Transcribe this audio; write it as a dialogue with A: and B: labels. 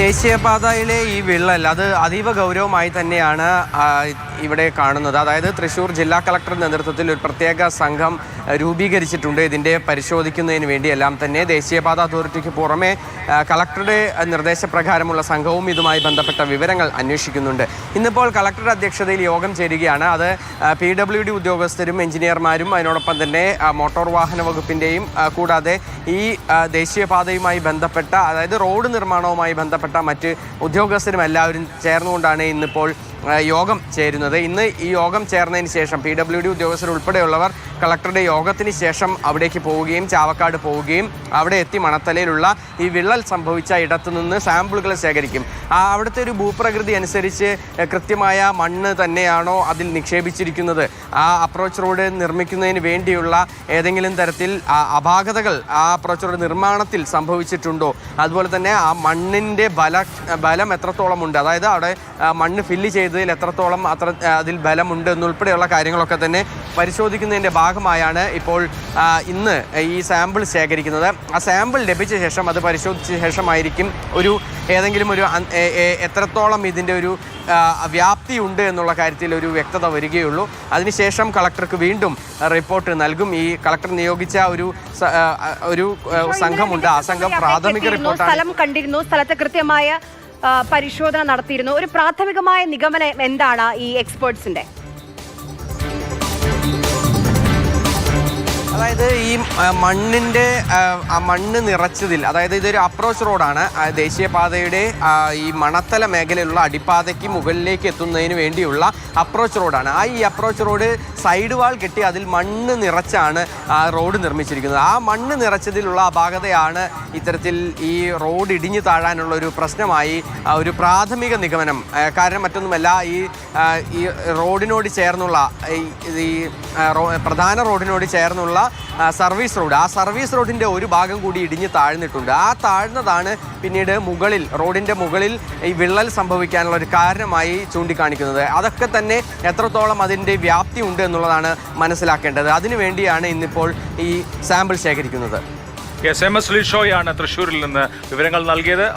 A: ദേശീയപാതയിലെ ഈ വിള്ളൽ അത് അതീവ ഗൗരവമായി തന്നെയാണ് ഇവിടെ കാണുന്നത്. അതായത് തൃശ്ശൂർ ജില്ലാ കളക്ടറുടെ നേതൃത്വത്തിൽ ഒരു പ്രത്യേക സംഘം രൂപീകരിച്ചിട്ടുണ്ട് ഇതിൻ്റെ പരിശോധിക്കുന്നതിന് വേണ്ടിയെല്ലാം തന്നെ. ദേശീയപാത അതോറിറ്റിക്ക് പുറമെ കളക്ടറുടെ നിർദ്ദേശപ്രകാരമുള്ള സംഘവും ഇതുമായി ബന്ധപ്പെട്ട വിവരങ്ങൾ അന്വേഷിക്കുന്നുണ്ട്. ഇന്നിപ്പോൾ കളക്ടറുടെ അധ്യക്ഷതയിൽ യോഗം ചേരുകയാണ്. അത് PWD ഉദ്യോഗസ്ഥരും എഞ്ചിനീയർമാരും അതിനോടൊപ്പം തന്നെ മോട്ടോർ വാഹന വകുപ്പിൻ്റെയും കൂടാതെ ഈ ദേശീയപാതയുമായി ബന്ധപ്പെട്ട അതായത് റോഡ് നിർമ്മാണവുമായി ബന്ധപ്പെട്ട മറ്റ് ഉദ്യോഗസ്ഥരും എല്ലാവരും ചേർന്നുകൊണ്ടാണ് ഇന്നിപ്പോൾ യോഗം ചേരുന്നത്. ഇന്ന് ഈ യോഗം ചേർന്നതിന് ശേഷം PWD ഉദ്യോഗസ്ഥർ ഉൾപ്പെടെയുള്ളവർ കളക്ടറുടെ യോഗത്തിന് ശേഷം അവിടേക്ക് പോവുകയും ചാവക്കാട് പോവുകയും അവിടെ എത്തി മണത്തലയിലുള്ള ഈ വിള്ളൽ സംഭവിച്ച ഇടത്തു നിന്ന് സാമ്പിളുകൾ ശേഖരിക്കും. അവിടുത്തെ ഒരു ഭൂപ്രകൃതി അനുസരിച്ച് കൃത്യമായ മണ്ണ് തന്നെയാണോ അതിൽ നിക്ഷേപിച്ചിരിക്കുന്നത്, ആ അപ്രോച്ച് റോഡ് നിർമ്മിക്കുന്നതിന് വേണ്ടിയുള്ള ഏതെങ്കിലും തരത്തിൽ അപാകതകൾ ആ അപ്രോച്ച് റോഡ് നിർമ്മാണത്തിൽ സംഭവിച്ചിട്ടുണ്ടോ, അതുപോലെ തന്നെ ആ മണ്ണിൻ്റെ ബലം എത്രത്തോളമുണ്ട്, അതായത് അവിടെ മണ്ണ് ഫില്ല് ചെയ്തതിൽ എത്രത്തോളം അതിൽ ബലമുണ്ട് എന്നുൾപ്പെടെയുള്ള കാര്യങ്ങളൊക്കെ തന്നെ പരിശോധിക്കുന്നതിൻ്റെ ഭാഗമായാണ് ഇപ്പോൾ ഇന്ന് ഈ സാമ്പിൾ ശേഖരിക്കുന്നത്. ആ സാമ്പിൾ ലഭിച്ച ശേഷം അത് പരിശോധിച്ച ശേഷമായിരിക്കും ഏതെങ്കിലും ഒരു എത്രത്തോളം ഇതിൻ്റെ ഒരു വ്യാപ്തി ഉണ്ട് എന്നുള്ള കാര്യത്തിൽ ഒരു വ്യക്തത വരികയുള്ളൂ. അതിനുശേഷം കളക്ടർക്ക് വീണ്ടും റിപ്പോർട്ട് നൽകും. ഈ കളക്ടർ നിയോഗിച്ച ഒരു സംഘമുണ്ട്. ആ സംഘം പ്രാഥമിക റിപ്പോർട്ട്
B: സ്ഥലം കണ്ടിരുന്നു, സ്ഥലത്ത് കൃത്യമായ പരിശോധന നടത്തിയിരുന്നു. ഒരു പ്രാഥമികമായ നിഗമനം എന്താണ് ഈ എക്സ്പേർട്സിന്റെ?
A: അതായത് ഈ മണ്ണ് നിറച്ചതിൽ, അതായത് ഇതൊരു അപ്രോച്ച് റോഡാണ്. ദേശീയപാതയുടെ ഈ മണത്തല മേഖലയിലുള്ള അടിപ്പാതയ്ക്ക് മുകളിലേക്ക് എത്തുന്നതിന് വേണ്ടിയുള്ള അപ്രോച്ച് റോഡാണ്. ഈ അപ്രോച്ച് റോഡ് സൈഡ് വാൾ കെട്ടി അതിൽ മണ്ണ് നിറച്ചാണ് റോഡ് നിർമ്മിച്ചിരിക്കുന്നത്. ആ മണ്ണ് നിറച്ചതിലുള്ള അപാകതയാണ് ഇത്തരത്തിൽ ഈ റോഡ് ഇടിഞ്ഞു താഴാനുള്ള ഒരു പ്രശ്നമായി ഒരു പ്രാഥമിക നിഗമനം. കാരണം മറ്റൊന്നുമല്ല, ഈ റോഡിനോട് ചേർന്നുള്ള ഈ പ്രധാന റോഡിനോട് ചേർന്നുള്ള സർവീസ് റോഡ്, ആ സർവീസ് റോഡിൻ്റെ ഒരു ഭാഗം കൂടി ഇടിഞ്ഞ് താഴ്ന്നിട്ടുണ്ട്. ആ താഴ്ന്നതാണ് പിന്നീട് റോഡിൻ്റെ മുകളിൽ ഈ വിള്ളൽ സംഭവിക്കാനുള്ള ഒരു കാരണമായി ചൂണ്ടിക്കാണിക്കുന്നത്. അതൊക്കെ തന്നെ എത്രത്തോളം അതിൻ്റെ വ്യാപ്തി ഉണ്ട് എന്നുള്ളതാണ് മനസ്സിലാക്കേണ്ടത്. അതിനുവേണ്ടിയാണ് ഇന്നിപ്പോൾ ഈ സാമ്പിൾ ശേഖരിക്കുന്നത്.
C: SMS ലിഷോയാണ് തൃശ്ശൂരിൽ നിന്ന് വിവരങ്ങൾ നൽകിയത്.